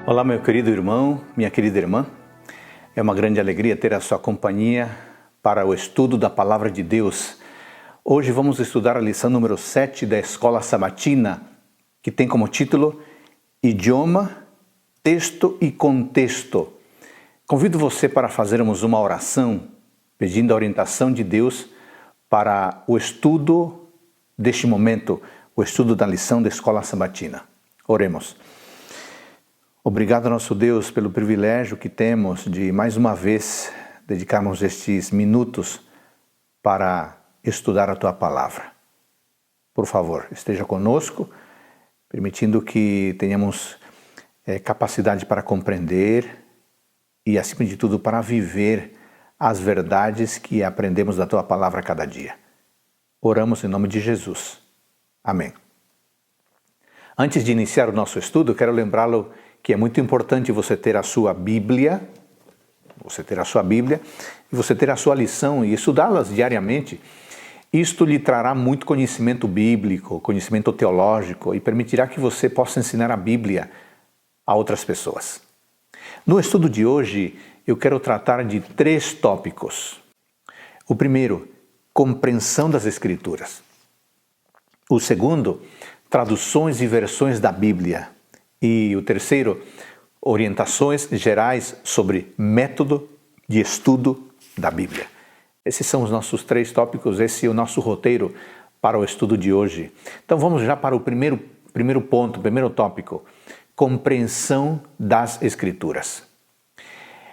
Olá, meu querido irmão, minha querida irmã. É uma grande alegria ter a sua companhia para o estudo da Palavra de Deus. Hoje vamos estudar a lição número 7 da Escola Sabatina, que tem como título Idioma, Texto e Contexto. Convido você para fazermos uma oração pedindo a orientação de Deus para o estudo deste momento, o estudo da lição da Escola Sabatina. Oremos. Obrigado, nosso Deus, pelo privilégio que temos de, mais uma vez, dedicarmos estes minutos para estudar a Tua Palavra. Por favor, esteja conosco, permitindo que tenhamos capacidade para compreender e, acima de tudo, para viver as verdades que aprendemos da Tua Palavra a cada dia. Oramos em nome de Jesus. Amém. Antes de iniciar o nosso estudo, quero lembrá-lo que é muito importante você ter a sua Bíblia, e você ter a sua lição e estudá-las diariamente. Isto lhe trará muito conhecimento bíblico, conhecimento teológico e permitirá que você possa ensinar a Bíblia a outras pessoas. No estudo de hoje, eu quero tratar de 3 tópicos. O primeiro, compreensão das Escrituras. O segundo, traduções e versões da Bíblia. E o terceiro, orientações gerais sobre método de estudo da Bíblia. Esses são os nossos 3 tópicos, esse é o nosso roteiro para o estudo de hoje. Então vamos já para o primeiro ponto, primeiro tópico, compreensão das Escrituras.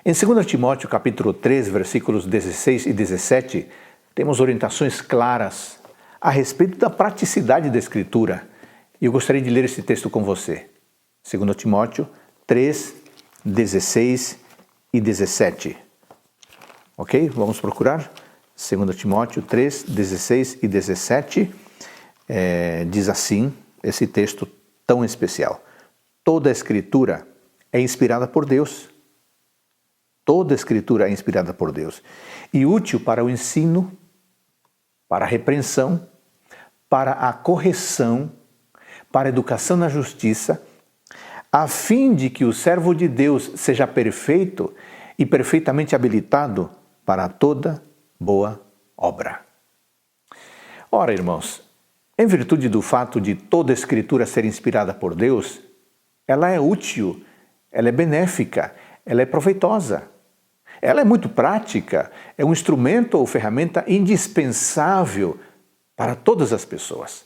Em 2 Timóteo capítulo 3, versículos 16 e 17, temos orientações claras a respeito da praticidade da Escritura. E eu gostaria de ler esse texto com você. 2 Timóteo 3, 16 e 17. Ok? Vamos procurar? 2 Timóteo 3, 16 e 17. Diz assim, esse texto tão especial. Toda a Escritura é inspirada por Deus. Toda a Escritura é inspirada por Deus. E útil para o ensino, para a repreensão, para a correção, para a educação na justiça, a fim de que o servo de Deus seja perfeito e perfeitamente habilitado para toda boa obra. Ora, irmãos, em virtude do fato de toda a Escritura ser inspirada por Deus, ela é útil, ela é benéfica, ela é proveitosa. Ela é muito prática, é um instrumento ou ferramenta indispensável para todas as pessoas.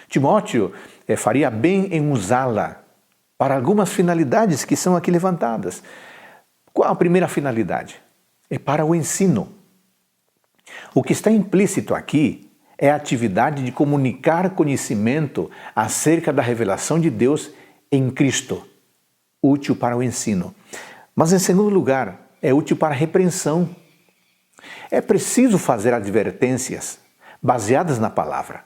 Timóteo faria bem em usá-la para algumas finalidades que são aqui levantadas. Qual a primeira finalidade? É para o ensino. O que está implícito aqui é a atividade de comunicar conhecimento acerca da revelação de Deus em Cristo, útil para o ensino. Mas, em segundo lugar, é útil para a repreensão. É preciso fazer advertências baseadas na palavra.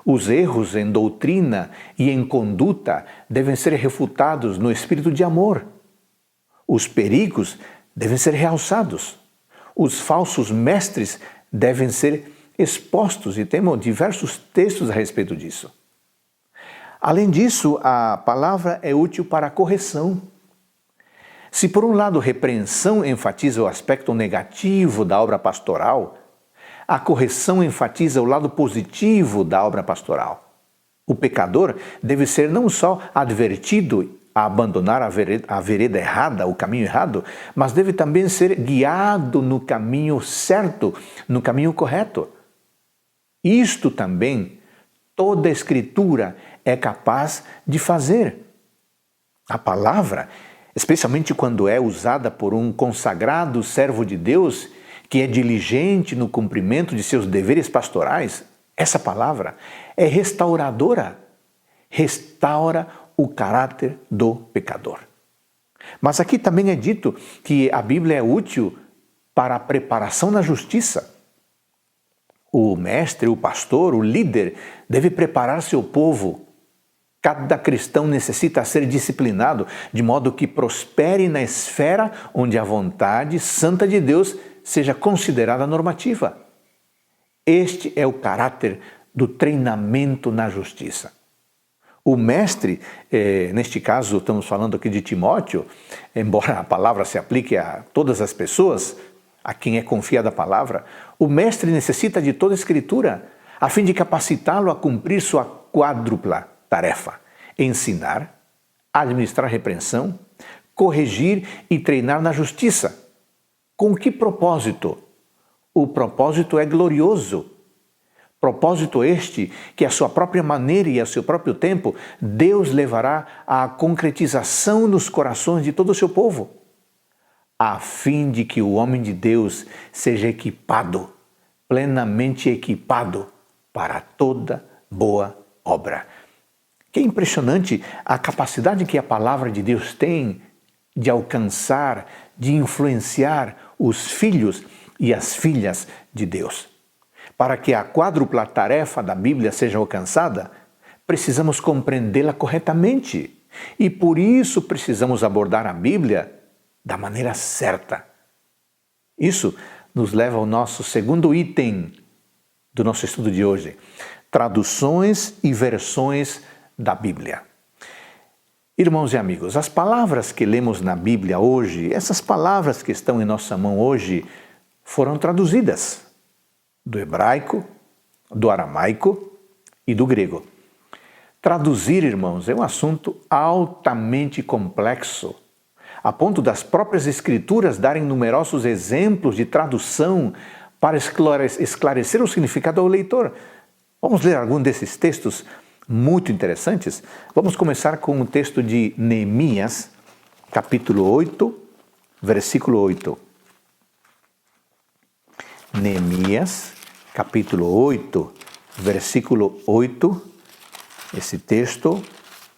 Os erros em doutrina e em conduta devem ser refutados no espírito de amor. Os perigos devem ser realçados. Os falsos mestres devem ser expostos, e temos diversos textos a respeito disso. Além disso, a palavra é útil para a correção. Se por um lado repreensão enfatiza o aspecto negativo da obra pastoral, a correção enfatiza o lado positivo da obra pastoral. O pecador deve ser não só advertido a abandonar a vereda errada, o caminho errado, mas deve também ser guiado no caminho certo, no caminho correto. Isto também toda a Escritura é capaz de fazer. A palavra, especialmente quando é usada por um consagrado servo de Deus, que é diligente no cumprimento de seus deveres pastorais, essa palavra é restauradora, restaura o caráter do pecador. Mas aqui também é dito que a Bíblia é útil para a preparação na justiça. O mestre, o pastor, o líder deve preparar seu povo. Cada cristão necessita ser disciplinado de modo que prospere na esfera onde a vontade santa de Deus seja considerada normativa. Este é o caráter do treinamento na justiça. O mestre, neste caso estamos falando aqui de Timóteo, embora a palavra se aplique a todas as pessoas, a quem é confiada a palavra, o mestre necessita de toda a escritura, a fim de capacitá-lo a cumprir sua quádrupla tarefa: ensinar, administrar repreensão, corrigir e treinar na justiça. Com que propósito? O propósito é glorioso. Propósito este que, à sua própria maneira e a seu próprio tempo, Deus levará à concretização nos corações de todo o seu povo, a fim de que o homem de Deus seja equipado, plenamente equipado para toda boa obra. Que impressionante a capacidade que a palavra de Deus tem de alcançar, de influenciar os filhos e as filhas de Deus. Para que a quádrupla tarefa da Bíblia seja alcançada, precisamos compreendê-la corretamente. E por isso precisamos abordar a Bíblia da maneira certa. Isso nos leva ao nosso segundo item do nosso estudo de hoje: traduções e versões da Bíblia. Irmãos e amigos, as palavras que lemos na Bíblia hoje, essas palavras que estão em nossa mão hoje, foram traduzidas do hebraico, do aramaico e do grego. Traduzir, irmãos, é um assunto altamente complexo, a ponto das próprias Escrituras darem numerosos exemplos de tradução para esclarecer o significado ao leitor. Vamos ler algum desses textos muito interessantes? Vamos começar com o texto de Neemias, capítulo 8, versículo 8. Neemias, capítulo 8, versículo 8, esse texto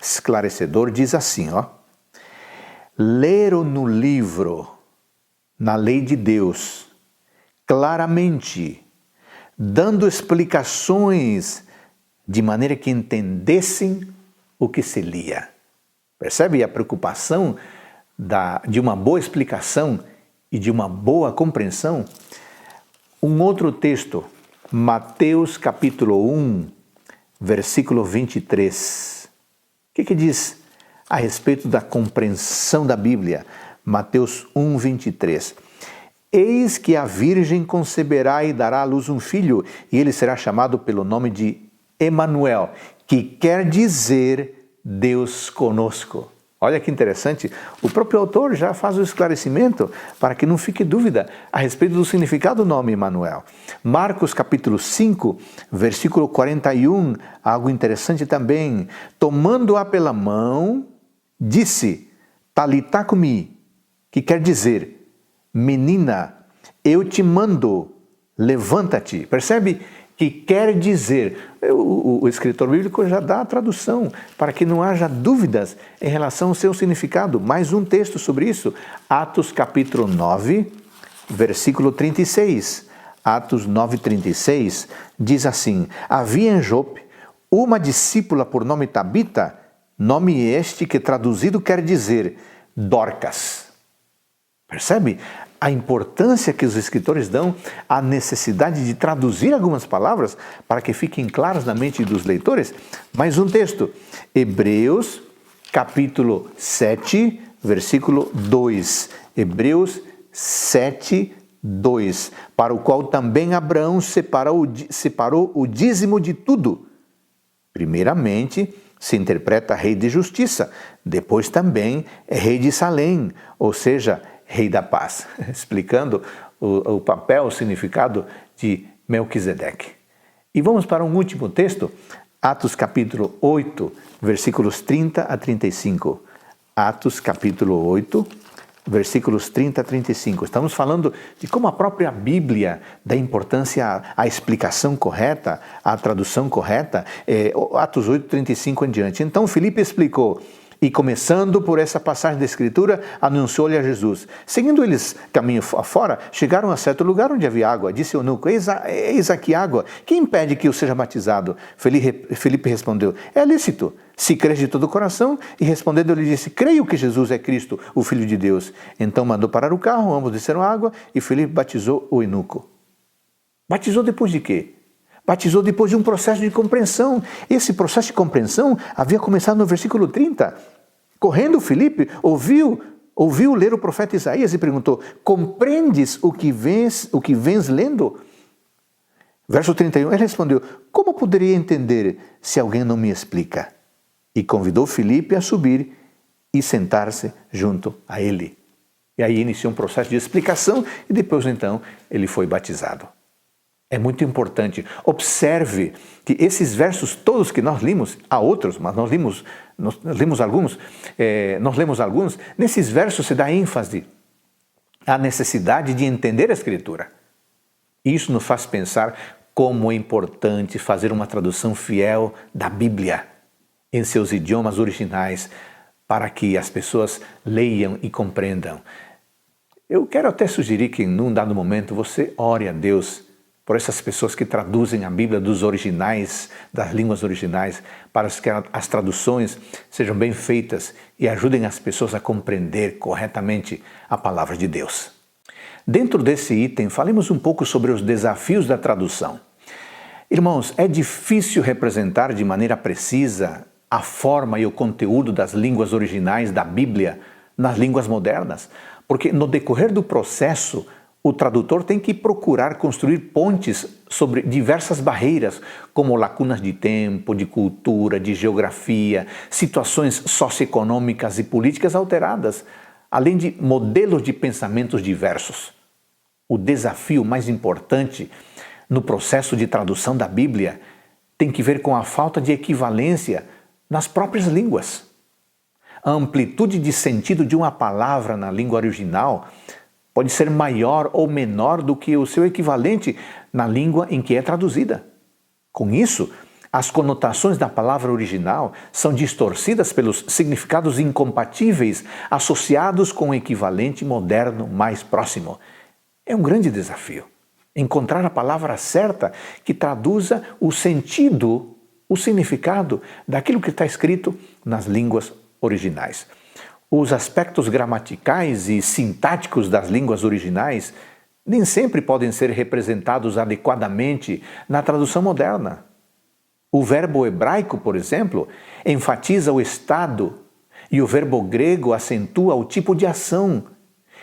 esclarecedor diz assim, leram no livro, na lei de Deus, claramente, dando explicações de maneira que entendessem o que se lia. Percebe a preocupação de uma boa explicação e de uma boa compreensão? Um outro texto, Mateus capítulo 1, versículo 23. O que diz a respeito da compreensão da Bíblia? Mateus 1, 23. Eis que a virgem conceberá e dará à luz um filho, e ele será chamado pelo nome de Emanuel, que quer dizer Deus conosco. Olha que interessante, o próprio autor já faz o esclarecimento para que não fique dúvida a respeito do significado do nome Emanuel. Marcos capítulo 5, versículo 41, algo interessante também. Tomando-a pela mão, disse, Talitá cumi, que quer dizer, menina, eu te mando, levanta-te. Percebe? Que quer dizer, o escritor bíblico já dá a tradução, para que não haja dúvidas em relação ao seu significado. Mais um texto sobre isso, Atos capítulo 9, versículo 36. Atos 9, 36, diz assim, havia em Jope uma discípula por nome Tabita, nome este que traduzido quer dizer Dorcas. Percebe a importância que os escritores dão à necessidade de traduzir algumas palavras para que fiquem claras na mente dos leitores? Mais um texto, Hebreus capítulo 7, versículo 2. Hebreus 7, 2. Para o qual também Abraão separou o dízimo de tudo. Primeiramente, se interpreta rei de justiça, depois também é rei de Salém, ou seja, Rei da Paz, explicando o papel, o significado de Melquisedeque. E vamos para um último texto, Atos capítulo 8, versículos 30 a 35. Atos capítulo 8, versículos 30 a 35. Estamos falando de como a própria Bíblia dá importância à explicação correta, à tradução correta. Atos 8, 35 em diante. Então Filipe explicou, e começando por essa passagem da Escritura, anunciou-lhe a Jesus. Seguindo eles caminho afora, chegaram a certo lugar onde havia água. Disse o eunuco, eis aqui água, quem impede que eu seja batizado? Filipe respondeu, é lícito, se crês de todo o coração. E respondendo, ele disse, creio que Jesus é Cristo, o Filho de Deus. Então mandou parar o carro, ambos desceram água, e Filipe batizou o eunuco. Batizou depois de quê? batizou depois de um processo de compreensão. Esse processo de compreensão havia começado no versículo 30. Correndo, Filipe ouviu ler o profeta Isaías e perguntou: compreendes o que vens lendo? Verso 31, ele respondeu: como poderia entender se alguém não me explica? E convidou Filipe a subir e sentar-se junto a ele. E aí iniciou um processo de explicação e depois então ele foi batizado. É muito importante. Observe que esses versos todos que nós limos, há outros, mas nós lemos alguns, nesses versos se dá ênfase à necessidade de entender a Escritura. Isso nos faz pensar como é importante fazer uma tradução fiel da Bíblia em seus idiomas originais para que as pessoas leiam e compreendam. Eu quero até sugerir que num dado momento você ore a Deus por essas pessoas que traduzem a Bíblia dos originais, das línguas originais, para que as traduções sejam bem feitas e ajudem as pessoas a compreender corretamente a palavra de Deus. Dentro desse item, falemos um pouco sobre os desafios da tradução. Irmãos, é difícil representar de maneira precisa a forma e o conteúdo das línguas originais da Bíblia nas línguas modernas, porque no decorrer do processo, o tradutor tem que procurar construir pontes sobre diversas barreiras, como lacunas de tempo, de cultura, de geografia, situações socioeconômicas e políticas alteradas, além de modelos de pensamentos diversos. O desafio mais importante no processo de tradução da Bíblia tem que ver com a falta de equivalência nas próprias línguas. A amplitude de sentido de uma palavra na língua original pode ser maior ou menor do que o seu equivalente na língua em que é traduzida. Com isso, as conotações da palavra original são distorcidas pelos significados incompatíveis associados com o equivalente moderno mais próximo. É um grande desafio encontrar a palavra certa que traduza o sentido, o significado daquilo que está escrito nas línguas originais. Os aspectos gramaticais e sintáticos das línguas originais nem sempre podem ser representados adequadamente na tradução moderna. O verbo hebraico, por exemplo, enfatiza o estado e o verbo grego acentua o tipo de ação,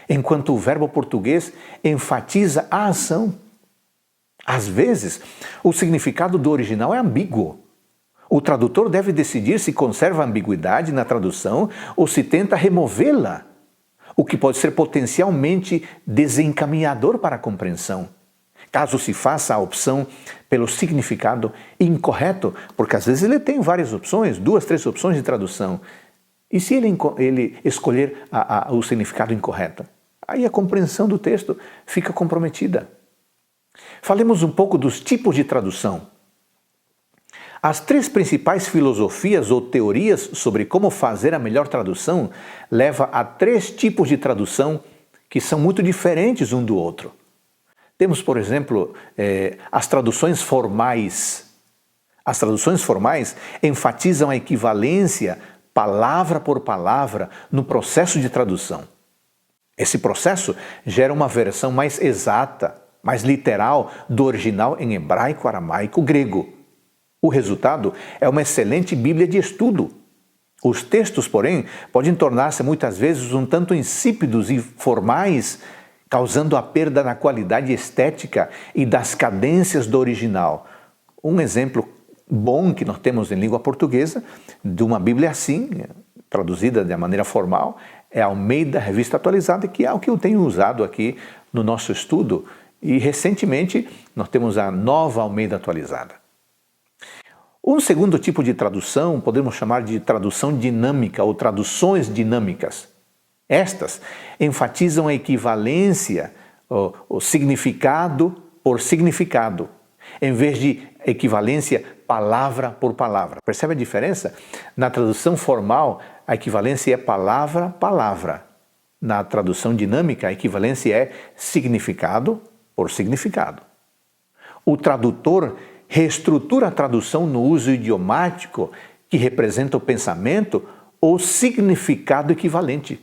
enquanto o verbo português enfatiza a ação. Às vezes, o significado do original é ambíguo. O tradutor deve decidir se conserva a ambiguidade na tradução ou se tenta removê-la, o que pode ser potencialmente desencaminhador para a compreensão, caso se faça a opção pelo significado incorreto, porque às vezes ele tem várias opções, 2, 3 opções de tradução. E se ele escolher o significado incorreto? Aí a compreensão do texto fica comprometida. Falemos um pouco dos tipos de tradução. As 3 principais filosofias ou teorias sobre como fazer a melhor tradução levam a 3 tipos de tradução que são muito diferentes um do outro. Temos, por exemplo, as traduções formais. As traduções formais enfatizam a equivalência palavra por palavra no processo de tradução. Esse processo gera uma versão mais exata, mais literal do original em hebraico, aramaico, grego. O resultado é uma excelente Bíblia de estudo. Os textos, porém, podem tornar-se muitas vezes um tanto insípidos e formais, causando a perda na qualidade estética e das cadências do original. Um exemplo bom que nós temos em língua portuguesa de uma Bíblia assim, traduzida de maneira formal, é a Almeida Revista Atualizada, que é o que eu tenho usado aqui no nosso estudo. E recentemente nós temos a Nova Almeida Atualizada. Um segundo tipo de tradução podemos chamar de tradução dinâmica ou traduções dinâmicas. Estas enfatizam a equivalência, o significado por significado, em vez de equivalência palavra por palavra. Percebe a diferença? Na tradução formal, a equivalência é palavra-palavra. Na tradução dinâmica, a equivalência é significado por significado. O tradutor reestrutura a tradução no uso idiomático que representa o pensamento ou significado equivalente.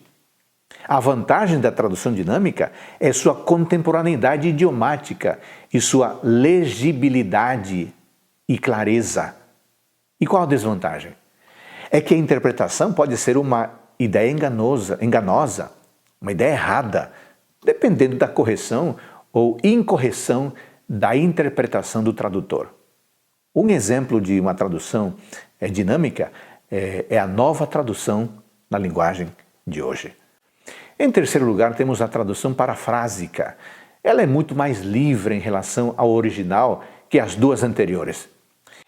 A vantagem da tradução dinâmica é sua contemporaneidade idiomática e sua legibilidade e clareza. E qual a desvantagem? É que a interpretação pode ser uma ideia enganosa, uma ideia errada, dependendo da correção ou incorreção da interpretação do tradutor. Um exemplo de uma tradução dinâmica é a nova tradução na linguagem de hoje. Em terceiro lugar, temos a tradução parafrásica. Ela é muito mais livre em relação ao original que as duas anteriores.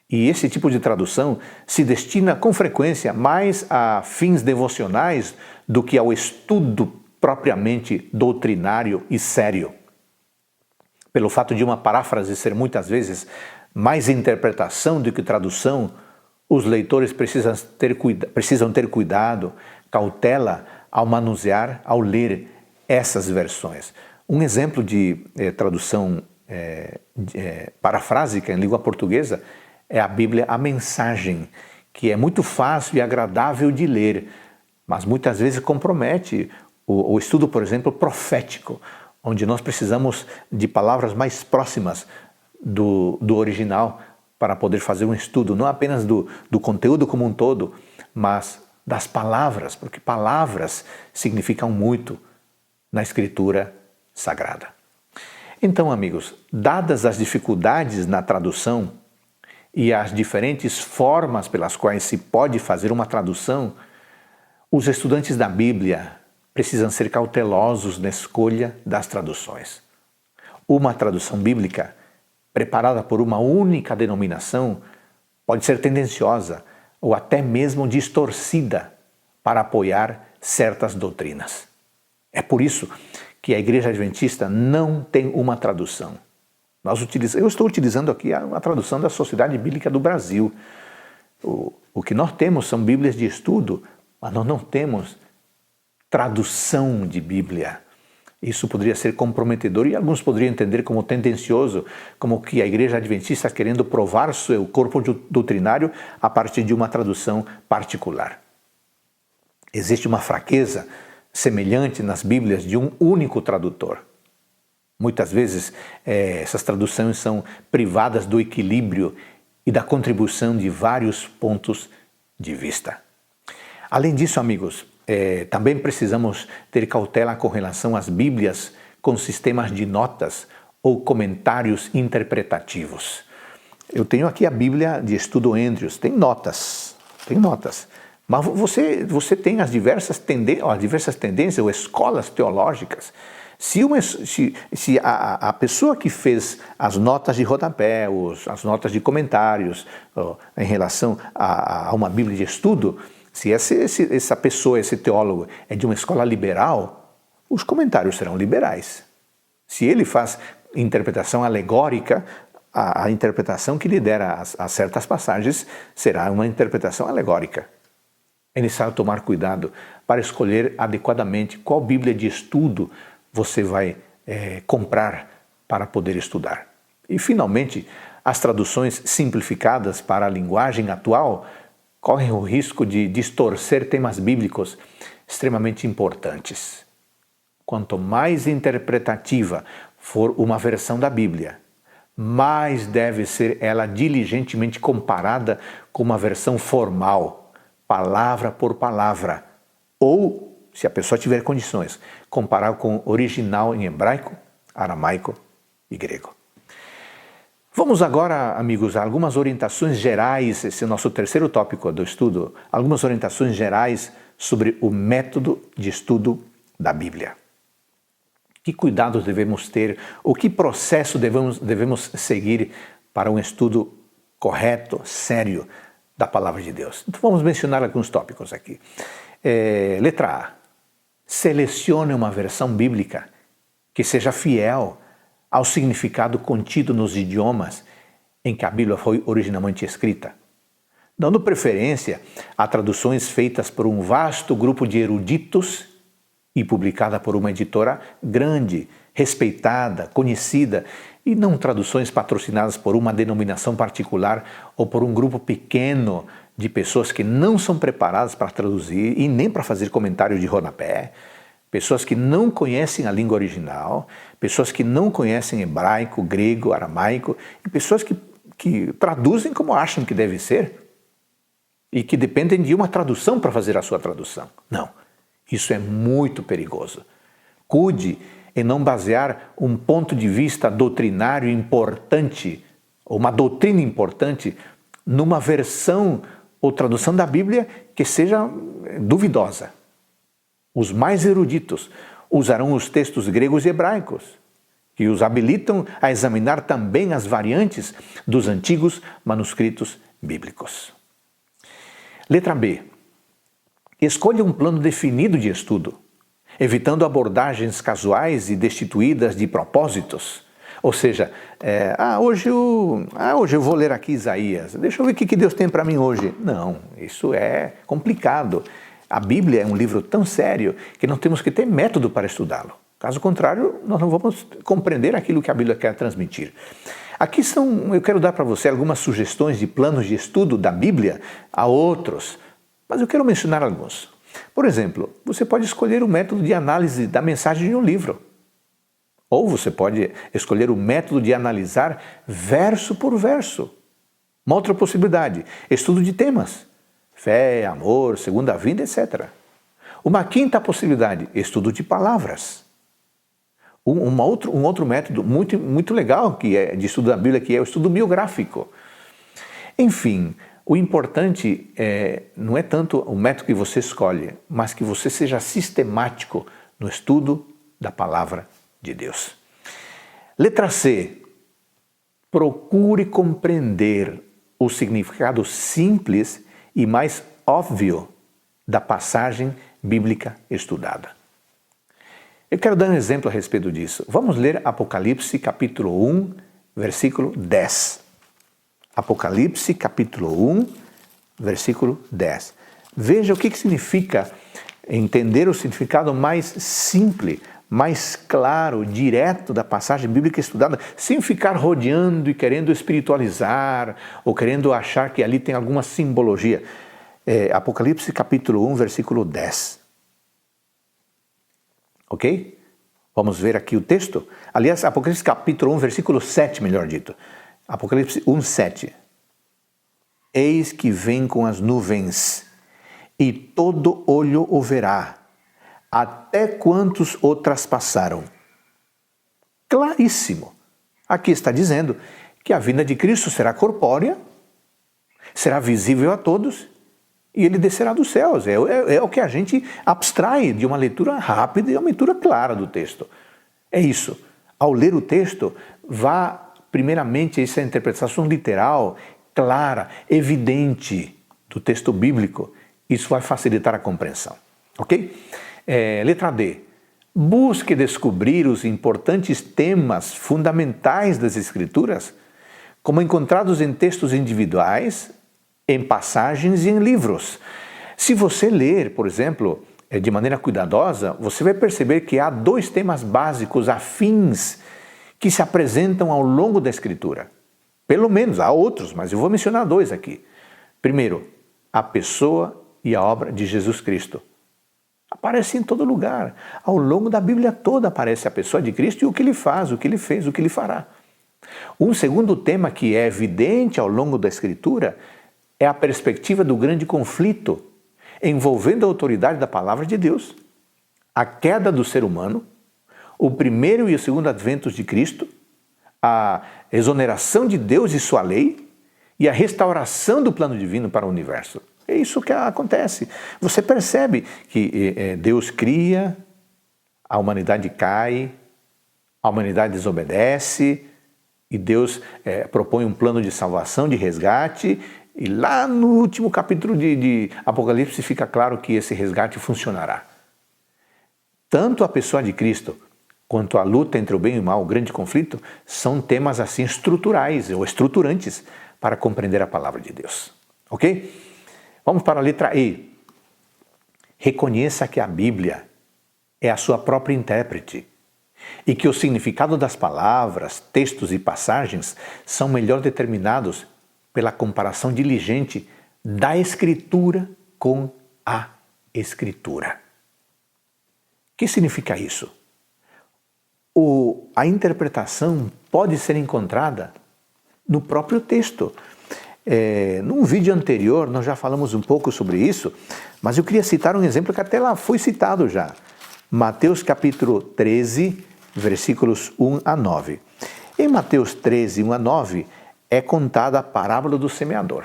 E esse tipo de tradução se destina com frequência mais a fins devocionais do que ao estudo propriamente doutrinário e sério. Pelo fato de uma paráfrase ser muitas vezes mais interpretação do que tradução, os leitores precisam ter cuidado, cautela ao manusear, ao ler essas versões. Um exemplo de tradução parafrásica em língua portuguesa é a Bíblia A Mensagem, que é muito fácil e agradável de ler, mas muitas vezes compromete o estudo, por exemplo, profético, onde nós precisamos de palavras mais próximas do original para poder fazer um estudo, não apenas do conteúdo como um todo, mas das palavras, porque palavras significam muito na Escritura Sagrada. Então, amigos, dadas as dificuldades na tradução e as diferentes formas pelas quais se pode fazer uma tradução, os estudantes da Bíblia precisam ser cautelosos na escolha das traduções. Uma tradução bíblica preparada por uma única denominação pode ser tendenciosa ou até mesmo distorcida para apoiar certas doutrinas. É por isso que a Igreja Adventista não tem uma tradução. Eu estou utilizando aqui uma tradução da Sociedade Bíblica do Brasil. O que nós temos são Bíblias de estudo, mas nós não temos tradução de Bíblia. Isso poderia ser comprometedor e alguns poderiam entender como tendencioso, como que a Igreja Adventista está querendo provar seu corpo doutrinário a partir de uma tradução particular. Existe uma fraqueza semelhante nas Bíblias de um único tradutor. Muitas vezes essas traduções são privadas do equilíbrio e da contribuição de vários pontos de vista. Além disso, amigos, também precisamos ter cautela com relação às Bíblias com sistemas de notas ou comentários interpretativos. Eu tenho aqui a Bíblia de Estudo Andrews, tem notas. Mas você tem as diversas tendências ou escolas teológicas. Se a pessoa que fez as notas de rodapé, as notas de comentários em relação a uma Bíblia de estudo, se essa pessoa, esse teólogo, é de uma escola liberal, os comentários serão liberais. Se ele faz interpretação alegórica, a interpretação que lhe dera a certas passagens será uma interpretação alegórica. É necessário tomar cuidado para escolher adequadamente qual Bíblia de estudo você vai comprar para poder estudar. E, finalmente, as traduções simplificadas para a linguagem atual correm o risco de distorcer temas bíblicos extremamente importantes. Quanto mais interpretativa for uma versão da Bíblia, mais deve ser ela diligentemente comparada com uma versão formal, palavra por palavra, ou, se a pessoa tiver condições, comparar com o original em hebraico, aramaico e grego. Vamos agora, amigos, a algumas orientações gerais, esse é o nosso terceiro tópico do estudo, algumas orientações gerais sobre o método de estudo da Bíblia. Que cuidados devemos ter, ou que processo devemos seguir para um estudo correto, sério da Palavra de Deus? Então vamos mencionar alguns tópicos aqui. Letra A. Selecione uma versão bíblica que seja fiel ao significado contido nos idiomas em que a Bíblia foi originalmente escrita, dando preferência a traduções feitas por um vasto grupo de eruditos e publicada por uma editora grande, respeitada, conhecida, e não traduções patrocinadas por uma denominação particular ou por um grupo pequeno de pessoas que não são preparadas para traduzir e nem para fazer comentário de rodapé. pessoas que não conhecem a língua original, pessoas que não conhecem hebraico, grego, aramaico, e pessoas que traduzem como acham que deve ser e que dependem de uma tradução para fazer a sua tradução. Não, isso é muito perigoso. Cuide em não basear um ponto de vista doutrinário importante, ou uma doutrina importante, numa versão ou tradução da Bíblia que seja duvidosa. Os mais eruditos usarão os textos gregos e hebraicos, que os habilitam a examinar também as variantes dos antigos manuscritos bíblicos. Letra B. Escolha um plano definido de estudo, evitando abordagens casuais e destituídas de propósitos. Ou seja, hoje eu vou ler aqui Isaías, deixa eu ver o que Deus tem para mim hoje. Não, isso é complicado. A Bíblia é um livro tão sério que não temos que ter método para estudá-lo. Caso contrário, nós não vamos compreender aquilo que a Bíblia quer transmitir. Aqui eu quero dar para você algumas sugestões de planos de estudo da Bíblia, a outros, mas eu quero mencionar alguns. Por exemplo, você pode escolher o método de análise da mensagem de um livro. Ou você pode escolher o método de analisar verso por verso. Uma outra possibilidade, estudo de temas. Fé, amor, segunda vinda, etc. Uma quinta possibilidade, estudo de palavras. Um outro método muito legal que é de estudo da Bíblia, que é o estudo biográfico. Enfim, o importante não é tanto o método que você escolhe, mas que você seja sistemático no estudo da palavra de Deus. Letra C. Procure compreender o significado simples e mais óbvio da passagem bíblica estudada. Eu quero dar um exemplo a respeito disso. Vamos ler Apocalipse capítulo 1, versículo 10. Apocalipse capítulo 1, versículo 10. Veja o que significa entender o significado mais simples, mais claro, direto da passagem bíblica estudada, sem ficar rodeando e querendo espiritualizar ou querendo achar que ali tem alguma simbologia. Apocalipse capítulo 1, versículo 10. Ok? Vamos ver aqui o texto. Aliás, Apocalipse capítulo 1, versículo 7, melhor dito. Apocalipse 1, 7. Eis que vem com as nuvens, e todo olho o verá, até quantos o traspassaram. Claríssimo. Aqui está dizendo que a vinda de Cristo será corpórea, será visível a todos, e ele descerá dos céus. É o que a gente abstrai de uma leitura rápida e uma leitura clara do texto. É isso. Ao ler o texto, vá primeiramente essa interpretação literal, clara, evidente do texto bíblico. Isso vai facilitar a compreensão. Ok? Letra D. Busque descobrir os importantes temas fundamentais das Escrituras, como encontrados em textos individuais, em passagens e em livros. Se você ler, por exemplo, de maneira cuidadosa, você vai perceber que há dois temas básicos afins que se apresentam ao longo da Escritura. Pelo menos, há outros, mas eu vou mencionar dois aqui. Primeiro, a pessoa e a obra de Jesus Cristo. Aparece em todo lugar. Ao longo da Bíblia toda aparece a pessoa de Cristo e o que ele faz, o que ele fez, o que ele fará. Um segundo tema que é evidente ao longo da Escritura é a perspectiva do grande conflito envolvendo a autoridade da palavra de Deus, a queda do ser humano, o primeiro e o segundo adventos de Cristo, a exoneração de Deus e sua lei e a restauração do plano divino para o universo. É isso que acontece. Você percebe que Deus cria, a humanidade cai, a humanidade desobedece e Deus propõe um plano de salvação, de resgate. E lá no último capítulo de Apocalipse fica claro que esse resgate funcionará. Tanto a pessoa de Cristo quanto a luta entre o bem e o mal, o grande conflito, são temas assim estruturais ou estruturantes para compreender a palavra de Deus. Ok? Vamos para a letra E. Reconheça que a Bíblia é a sua própria intérprete e que o significado das palavras, textos e passagens são melhor determinados pela comparação diligente da Escritura com a Escritura. que significa isso? A interpretação pode ser encontrada no próprio texto. Num vídeo anterior nós já falamos um pouco sobre isso, mas eu queria citar um exemplo que até lá foi citado já. Mateus capítulo 13, versículos 1 a 9. Em Mateus 13, 1 a 9, é contada a parábola do semeador.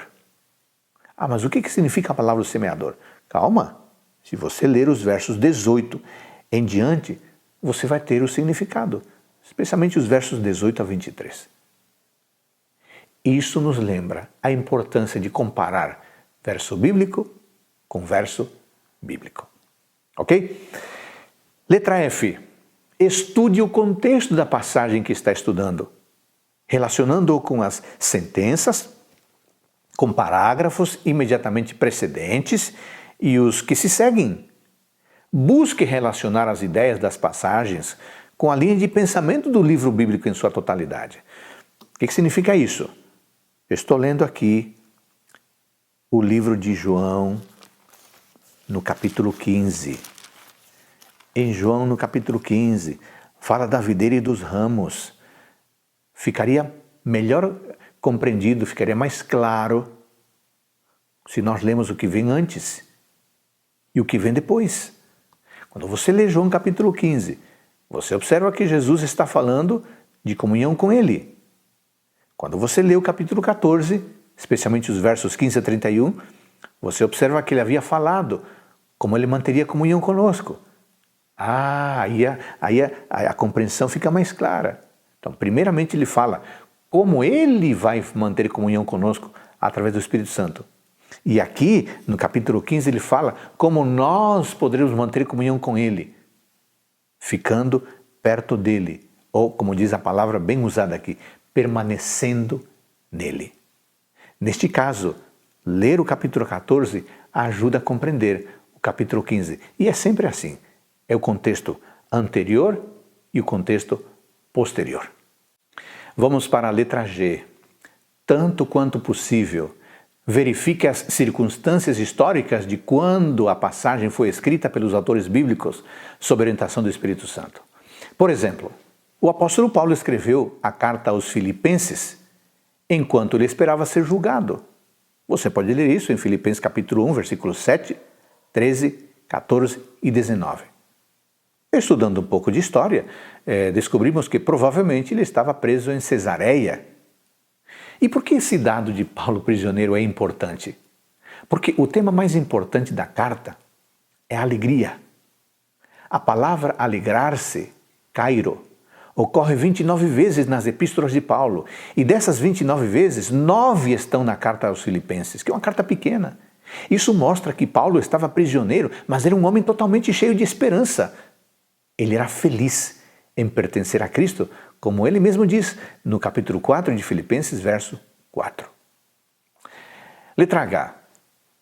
Mas o que significa a palavra do semeador? Calma, se você ler os versos 18 em diante, você vai ter o significado, especialmente os versos 18 a 23. Isso nos lembra a importância de comparar verso bíblico com verso bíblico. Ok? Letra F. Estude o contexto da passagem que está estudando, relacionando-o com as sentenças, com parágrafos imediatamente precedentes e os que se seguem. Busque relacionar as ideias das passagens com a linha de pensamento do livro bíblico em sua totalidade. O que significa isso? Eu estou lendo aqui o livro de João, no capítulo 15. Em João, no capítulo 15, fala da videira e dos ramos. Ficaria melhor compreendido, ficaria mais claro se nós lemos o que vem antes e o que vem depois. Quando você lê João capítulo 15, você observa que Jesus está falando de comunhão com Ele. Quando você lê o capítulo 14, especialmente os versos 15 a 31, você observa que Ele havia falado como Ele manteria comunhão conosco. Aí a compreensão fica mais clara. Então, primeiramente Ele fala como Ele vai manter comunhão conosco através do Espírito Santo. E aqui, no capítulo 15, Ele fala como nós poderemos manter comunhão com Ele, ficando perto dEle, ou, como diz a palavra bem usada aqui, permanecendo nele. Neste caso, ler o capítulo 14 ajuda a compreender o capítulo 15. E é sempre assim. É o contexto anterior e o contexto posterior. Vamos para a letra G. Tanto quanto possível, verifique as circunstâncias históricas de quando a passagem foi escrita pelos autores bíblicos sob orientação do Espírito Santo. Por exemplo, o apóstolo Paulo escreveu a carta aos Filipenses enquanto ele esperava ser julgado. Você pode ler isso em Filipenses capítulo 1, versículos 7, 13, 14 e 19. Estudando um pouco de história, descobrimos que provavelmente ele estava preso em Cesareia. E por que esse dado de Paulo prisioneiro é importante? Porque o tema mais importante da carta é a alegria. A palavra alegrar-se, kairo, ocorre 29 vezes nas epístolas de Paulo. E dessas 29 vezes, 9 estão na carta aos Filipenses, que é uma carta pequena. Isso mostra que Paulo estava prisioneiro, mas era um homem totalmente cheio de esperança. Ele era feliz em pertencer a Cristo, como ele mesmo diz no capítulo 4 de Filipenses, verso 4. Letra H.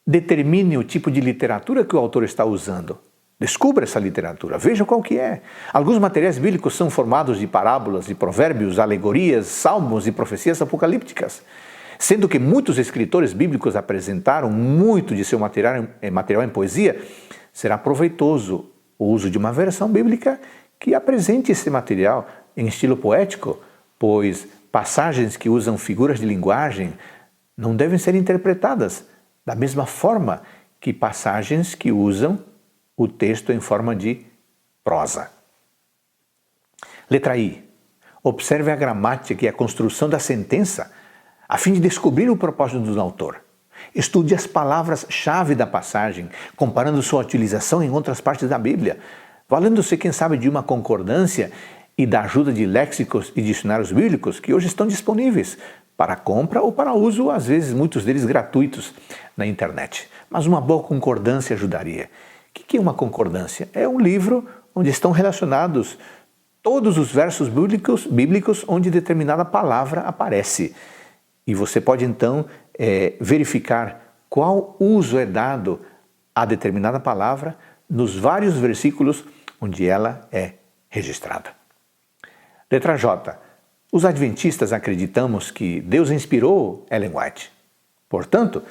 Determine o tipo de literatura que o autor está usando. Descubra essa literatura, veja qual que é. Alguns materiais bíblicos são formados de parábolas, de provérbios, alegorias, salmos e profecias apocalípticas. Sendo que muitos escritores bíblicos apresentaram muito de seu material em poesia, será proveitoso o uso de uma versão bíblica que apresente esse material em estilo poético, pois passagens que usam figuras de linguagem não devem ser interpretadas da mesma forma que passagens que usam o texto em forma de prosa. Letra I. Observe a gramática e a construção da sentença a fim de descobrir o propósito do autor. Estude as palavras-chave da passagem, comparando sua utilização em outras partes da Bíblia, valendo-se, quem sabe, de uma concordância e da ajuda de léxicos e dicionários bíblicos que hoje estão disponíveis para compra ou para uso, às vezes muitos deles gratuitos, na internet. Mas uma boa concordância ajudaria. O que é uma concordância? É um livro onde estão relacionados todos os versos bíblicos onde determinada palavra aparece. E você pode então verificar qual uso é dado a determinada palavra nos vários versículos onde ela é registrada. Letra J. Os adventistas acreditamos que Deus inspirou Ellen White. Portanto,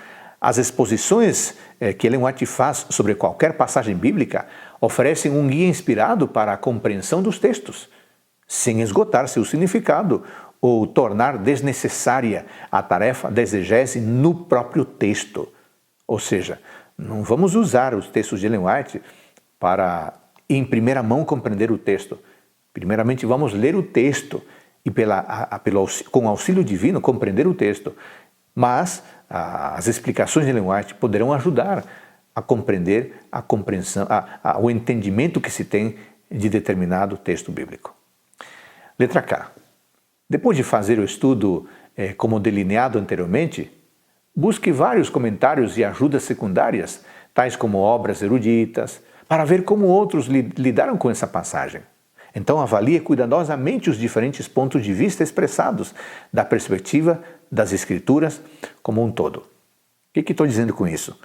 As exposições que Ellen White faz sobre qualquer passagem bíblica oferecem um guia inspirado para a compreensão dos textos, sem esgotar seu significado ou tornar desnecessária a tarefa da exegese no próprio texto. Ou seja, não vamos usar os textos de Ellen White para, em primeira mão, compreender o texto. Primeiramente, vamos ler o texto e, com auxílio divino, compreender o texto. Mas as explicações de Ellen White poderão ajudar a compreender a compreensão, o entendimento que se tem de determinado texto bíblico. Letra K. Depois de fazer o estudo como delineado anteriormente, busque vários comentários e ajudas secundárias, tais como obras eruditas, para ver como outros lidaram com essa passagem. Então avalie cuidadosamente os diferentes pontos de vista expressados da perspectiva das Escrituras como um todo. O que estou dizendo com isso?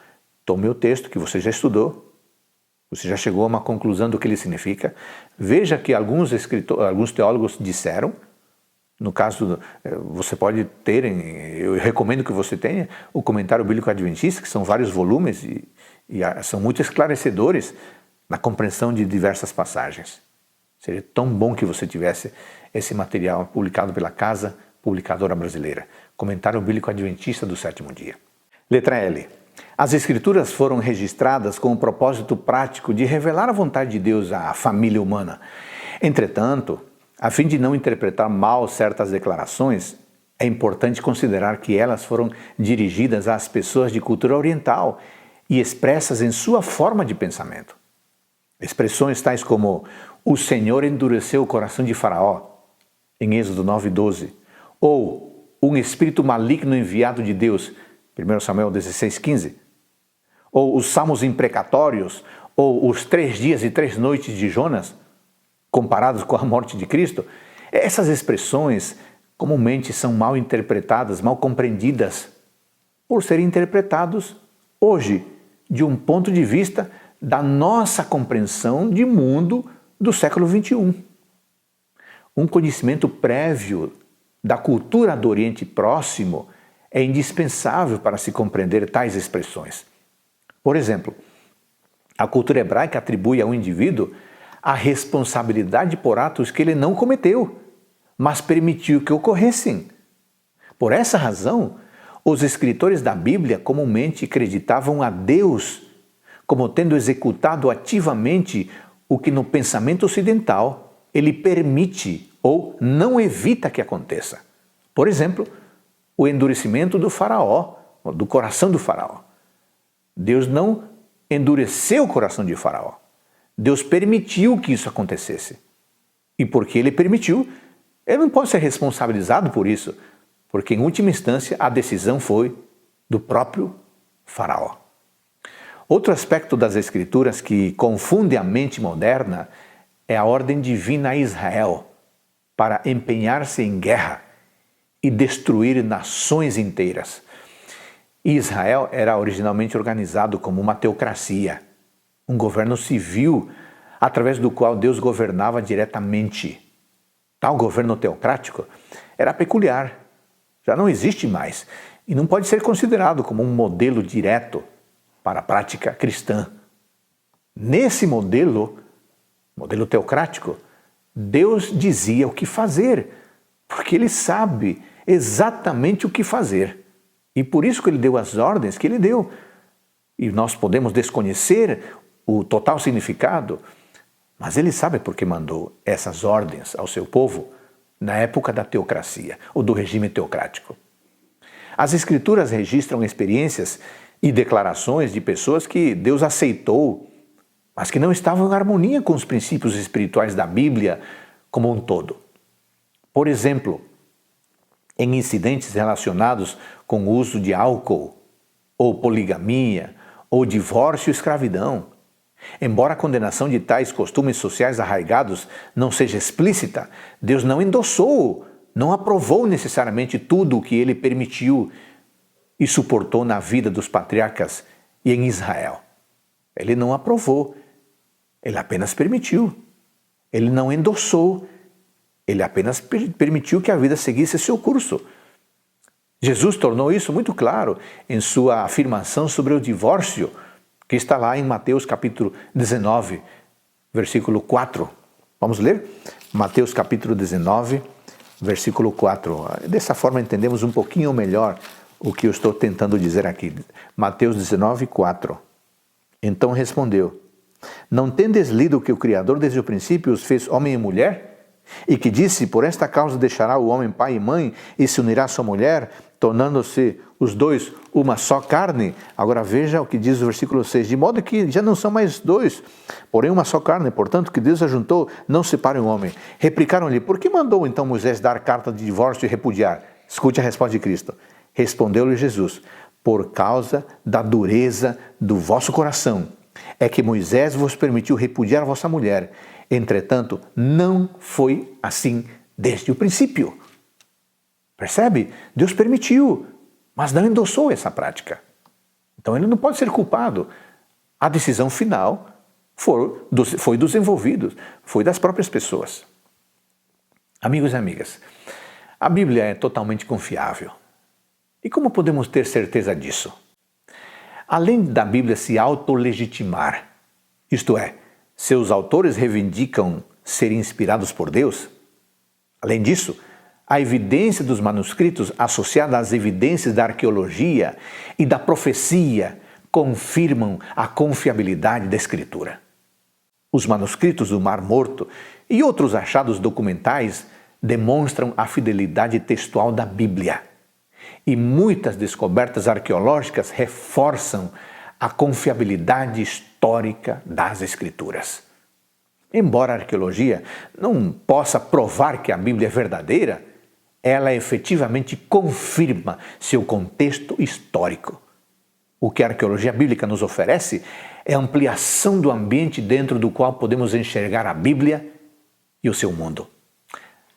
Tome o texto que você já estudou, você já chegou a uma conclusão do que ele significa, veja que alguns teólogos disseram. No caso, você pode ter, eu recomendo que você tenha, o Comentário Bíblico Adventista, que são vários volumes e são muito esclarecedores na compreensão de diversas passagens. Seria tão bom que você tivesse esse material publicado pela Casa Publicadora Brasileira, Comentário Bíblico Adventista do Sétimo Dia. Letra L. As Escrituras foram registradas com o propósito prático de revelar a vontade de Deus à família humana. Entretanto, a fim de não interpretar mal certas declarações, é importante considerar que elas foram dirigidas às pessoas de cultura oriental e expressas em sua forma de pensamento. Expressões tais como "o Senhor endureceu o coração de Faraó", em Êxodo 9:12, ou "um espírito maligno enviado de Deus", 1 Samuel 16:15, ou os salmos imprecatórios, ou os 3 dias e 3 noites de Jonas, comparados com a morte de Cristo. Essas expressões comumente são mal interpretadas, mal compreendidas, por serem interpretados hoje de um ponto de vista da nossa compreensão de mundo do século XXI. Um conhecimento prévio da cultura do Oriente Próximo é indispensável para se compreender tais expressões. Por exemplo, a cultura hebraica atribui ao indivíduo a responsabilidade por atos que ele não cometeu, mas permitiu que ocorressem. Por essa razão, os escritores da Bíblia comumente acreditavam a Deus como tendo executado ativamente o que no pensamento ocidental ele permite ou não evita que aconteça. Por exemplo, o endurecimento do faraó, do coração do faraó. Deus não endureceu o coração de Faraó. Deus permitiu que isso acontecesse. E porque ele permitiu, ele não pode ser responsabilizado por isso, porque em última instância a decisão foi do próprio Faraó. Outro aspecto das Escrituras que confunde a mente moderna é a ordem divina a Israel para empenhar-se em guerra e destruir nações inteiras. Israel era originalmente organizado como uma teocracia, um governo civil através do qual Deus governava diretamente. Tal governo teocrático era peculiar, já não existe mais e não pode ser considerado como um modelo direto para a prática cristã. Nesse modelo teocrático, Deus dizia o que fazer, porque Ele sabe exatamente o que fazer. E por isso que Ele deu as ordens que Ele deu. E nós podemos desconhecer o total significado, mas Ele sabe por que mandou essas ordens ao seu povo na época da teocracia, ou do regime teocrático. As Escrituras registram experiências e declarações de pessoas que Deus aceitou, mas que não estavam em harmonia com os princípios espirituais da Bíblia como um todo. Por exemplo, em incidentes relacionados com o uso de álcool, ou poligamia, ou divórcio e escravidão. Embora a condenação de tais costumes sociais arraigados não seja explícita, Deus não endossou, não aprovou necessariamente tudo o que Ele permitiu e suportou na vida dos patriarcas e em Israel. Ele não aprovou, Ele apenas permitiu. Ele não endossou, Ele apenas permitiu que a vida seguisse seu curso. Jesus tornou isso muito claro em sua afirmação sobre o divórcio, que está lá em Mateus capítulo 19, versículo 4. Vamos ler? Mateus capítulo 19, versículo 4. Dessa forma entendemos um pouquinho melhor o que eu estou tentando dizer aqui. Mateus 19, 4. Então respondeu: não tendes lido que o Criador desde o princípio os fez homem e mulher? E que disse, por esta causa deixará o homem pai e mãe e se unirá à sua mulher, tornando-se os dois uma só carne? Agora veja o que diz o versículo 6, de modo que já não são mais dois, porém uma só carne, portanto que Deus ajuntou, não separe o homem. Replicaram-lhe, por que mandou então Moisés dar carta de divórcio e repudiar? Escute a resposta de Cristo. Respondeu-lhe Jesus, por causa da dureza do vosso coração, é que Moisés vos permitiu repudiar a vossa mulher. Entretanto, não foi assim desde o princípio. Percebe? Deus permitiu, mas não endossou essa prática. Então ele não pode ser culpado. A decisão final foi dos envolvidos, foi das próprias pessoas. Amigos e amigas, a Bíblia é totalmente confiável. E como podemos ter certeza disso? Além da Bíblia se autolegitimar, isto é, seus autores reivindicam serem inspirados por Deus. Além disso, a evidência dos manuscritos associada às evidências da arqueologia e da profecia confirmam a confiabilidade da Escritura. Os manuscritos do Mar Morto e outros achados documentais demonstram a fidelidade textual da Bíblia. E muitas descobertas arqueológicas reforçam a confiabilidade histórica das Escrituras. Embora a arqueologia não possa provar que a Bíblia é verdadeira, ela efetivamente confirma seu contexto histórico. O que a arqueologia bíblica nos oferece é a ampliação do ambiente dentro do qual podemos enxergar a Bíblia e o seu mundo.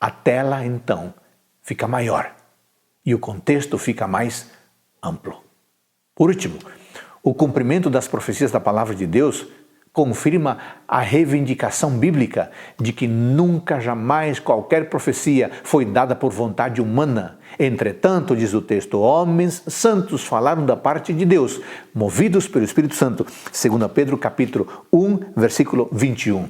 A tela, então, fica maior e o contexto fica mais amplo. Por último, o cumprimento das profecias da Palavra de Deus confirma a reivindicação bíblica de que nunca, jamais qualquer profecia foi dada por vontade humana. Entretanto, diz o texto, homens santos falaram da parte de Deus, movidos pelo Espírito Santo, 2 Pedro capítulo 1, versículo 21.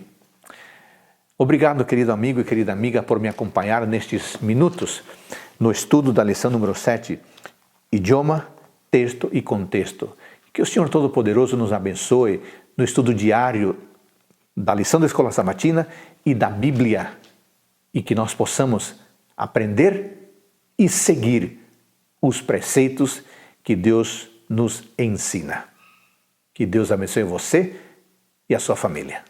Obrigado, querido amigo e querida amiga, por me acompanhar nestes minutos no estudo da lição número 7, idioma, texto e contexto. Que o Senhor Todo-Poderoso nos abençoe no estudo diário da lição da Escola Sabatina e da Bíblia, e que nós possamos aprender e seguir os preceitos que Deus nos ensina. Que Deus abençoe você e a sua família.